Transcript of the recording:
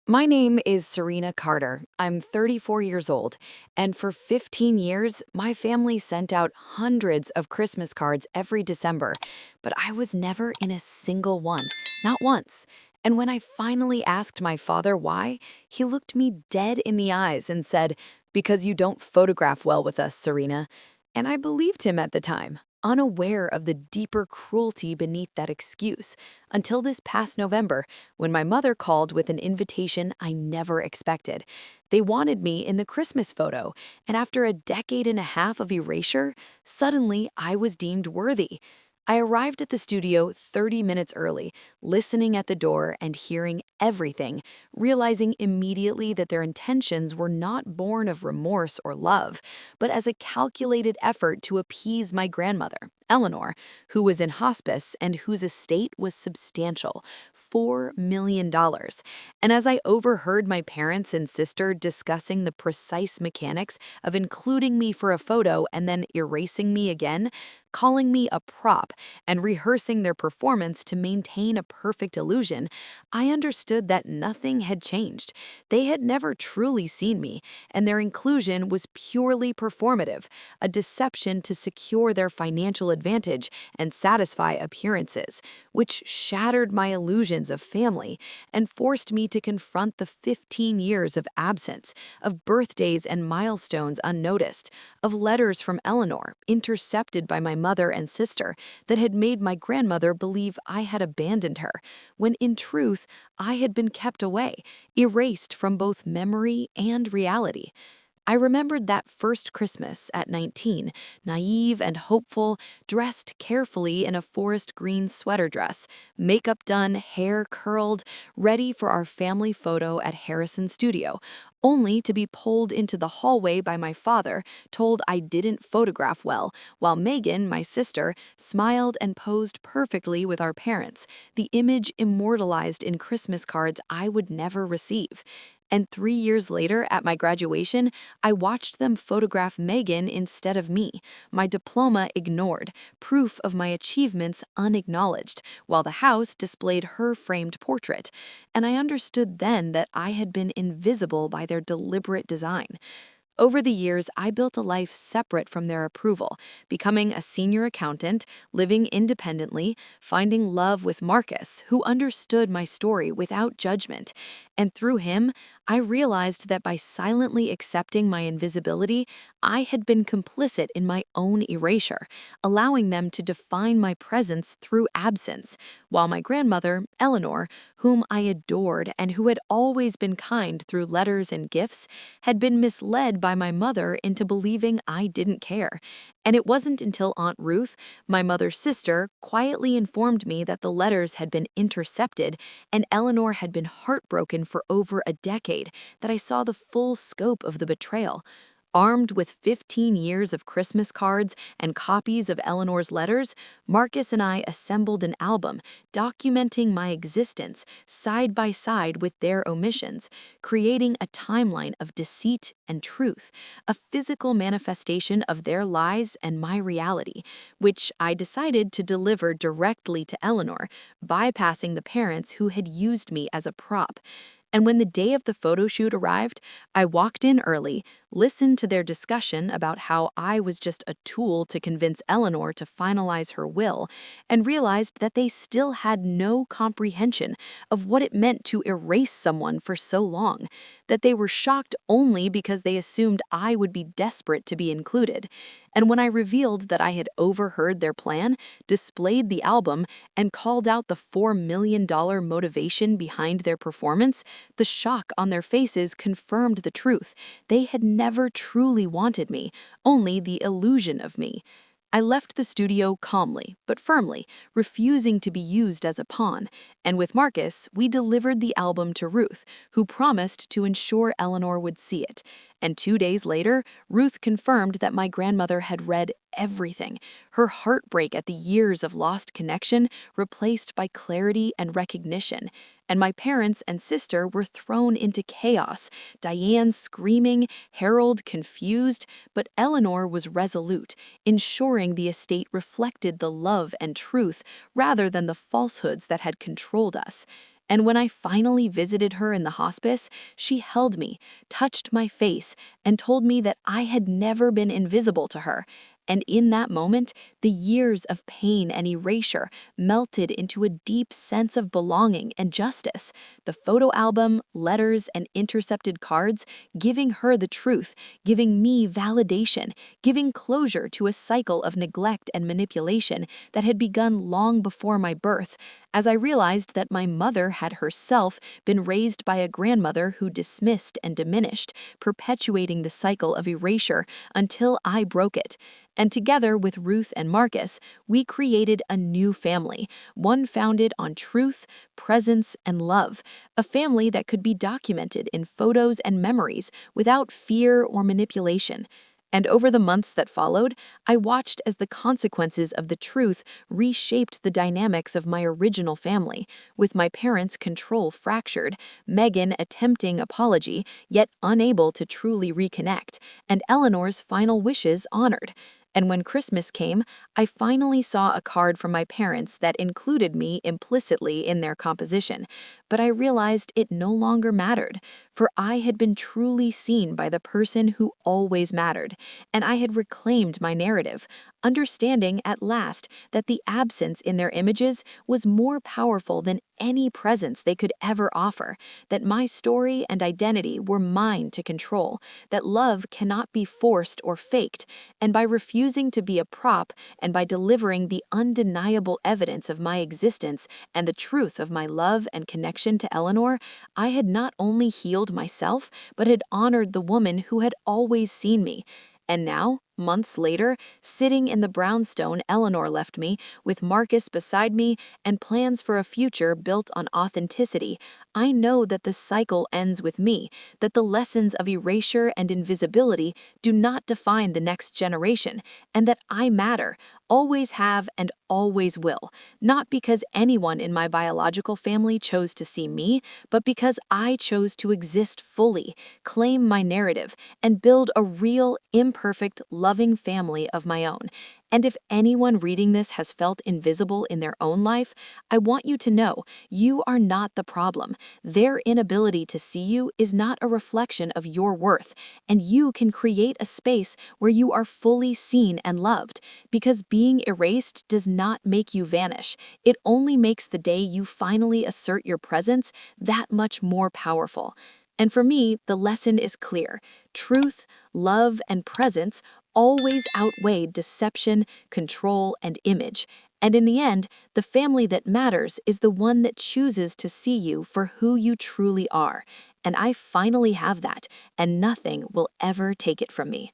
My name is Serena Carter. I'm 34 years old, and for 15 years, my family sent out hundreds of Christmas cards every December, but I was never in a single one, not once. And when I finally asked my father why, he looked me dead in the eyes and said, "Because you don't photograph well with us, Serena." And I believed him at the time, unaware of the deeper cruelty beneath that excuse, until this past November, when my mother called with an invitation I never expected. They wanted me in the Christmas photo, and after a decade and a half of erasure, suddenly I was deemed worthy. I arrived at the studio 30 minutes early, listening at the door and hearing everything, realizing immediately that their intentions were not born of remorse or love, but as a calculated effort to appease my grandmother, Eleanor, who was in hospice and whose estate was substantial, $4 million. And as I overheard my parents and sister discussing the precise mechanics of including me for a photo and then erasing me again, calling me a prop, and rehearsing their performance to maintain a perfect illusion, I understood that nothing had changed. They had never truly seen me, and their inclusion was purely performative, a deception to secure their financial advantage and satisfy appearances, which shattered my illusions of family and forced me to confront the 15 years of absence, of birthdays and milestones unnoticed, of letters from Eleanor intercepted by my mother and sister that had made my grandmother believe I had abandoned her, when in truth I had been kept away, erased from both memory and reality. I remembered that first Christmas at 19, naive and hopeful, dressed carefully in a forest green sweater dress, makeup done, hair curled, ready for our family photo at Harrison Studio, only to be pulled into the hallway by my father, told I didn't photograph well, while Megan, my sister, smiled and posed perfectly with our parents, the image immortalized in Christmas cards I would never receive. And 3 years later, at my graduation, I watched them photograph Megan instead of me, my diploma ignored, proof of my achievements unacknowledged, while the house displayed her framed portrait. And I understood then that I had been invisible by their deliberate design. Over the years, I built a life separate from their approval, becoming a senior accountant, living independently, finding love with Marcus, who understood my story without judgment. And through him, I realized that by silently accepting my invisibility, I had been complicit in my own erasure, allowing them to define my presence through absence, while my grandmother, Eleanor, whom I adored and who had always been kind through letters and gifts, had been misled by my mother into believing I didn't care. And it wasn't until Aunt Ruth, my mother's sister, quietly informed me that the letters had been intercepted and Eleanor had been heartbroken for over a decade that I saw the full scope of the betrayal. Armed with 15 years of Christmas cards and copies of Eleanor's letters, Marcus and I assembled an album documenting my existence side by side with their omissions, creating a timeline of deceit and truth, a physical manifestation of their lies and my reality, which I decided to deliver directly to Eleanor, bypassing the parents who had used me as a prop. And when the day of the photo shoot arrived, I walked in early, listened to their discussion about how I was just a tool to convince Eleanor to finalize her will, and realized that they still had no comprehension of what it meant to erase someone for so long, that they were shocked only because they assumed I would be desperate to be included. And when I revealed that I had overheard their plan, displayed the album, and called out the $4 million motivation behind their performance, the shock on their faces confirmed the truth. They had never truly wanted me, only the illusion of me. I left the studio calmly, but firmly, refusing to be used as a pawn, and with Marcus, we delivered the album to Ruth, who promised to ensure Eleanor would see it. And 2 days later, Ruth confirmed that my grandmother had read everything, her heartbreak at the years of lost connection replaced by clarity and recognition. And my parents and sister were thrown into chaos, Diane screaming, Harold confused, but Eleanor was resolute, ensuring the estate reflected the love and truth rather than the falsehoods that had controlled us. And when I finally visited her in the hospice, she held me, touched my face, and told me that I had never been invisible to her. And in that moment, the years of pain and erasure melted into a deep sense of belonging and justice. The photo album, letters, and intercepted cards giving her the truth, giving me validation, giving closure to a cycle of neglect and manipulation that had begun long before my birth, as I realized that my mother had herself been raised by a grandmother who dismissed and diminished, perpetuating the cycle of erasure until I broke it. And together with Ruth and Marcus, we created a new family, one founded on truth, presence, and love, a family that could be documented in photos and memories without fear or manipulation. And over the months that followed, I watched as the consequences of the truth reshaped the dynamics of my original family, with my parents' control fractured, Megan attempting apology, yet unable to truly reconnect, and Eleanor's final wishes honored. And when Christmas came, I finally saw a card from my parents that included me implicitly in their composition, but I realized it no longer mattered, for I had been truly seen by the person who always mattered, and I had reclaimed my narrative, understanding at last that the absence in their images was more powerful than any presence they could ever offer, that my story and identity were mine to control, that love cannot be forced or faked, and by refusing to be a prop and by delivering the undeniable evidence of my existence and the truth of my love and connection to Eleanor, I had not only healed myself, but had honored the woman who had always seen me. And now, months later, sitting in the brownstone Eleanor left me, with Marcus beside me and plans for a future built on authenticity, I know that the cycle ends with me, that the lessons of erasure and invisibility do not define the next generation, and that I matter, always have and always will, not because anyone in my biological family chose to see me, but because I chose to exist fully, claim my narrative, and build a real, imperfect, loving family of my own. And if anyone reading this has felt invisible in their own life, I want you to know you are not the problem. Their inability to see you is not a reflection of your worth, and you can create a space where you are fully seen and loved, because being erased does not make you vanish. It only makes the day you finally assert your presence that much more powerful. And for me, the lesson is clear. Truth, love, and presence always outweighed deception, control, and image. And in the end, the family that matters is the one that chooses to see you for who you truly are. And I finally have that, and nothing will ever take it from me.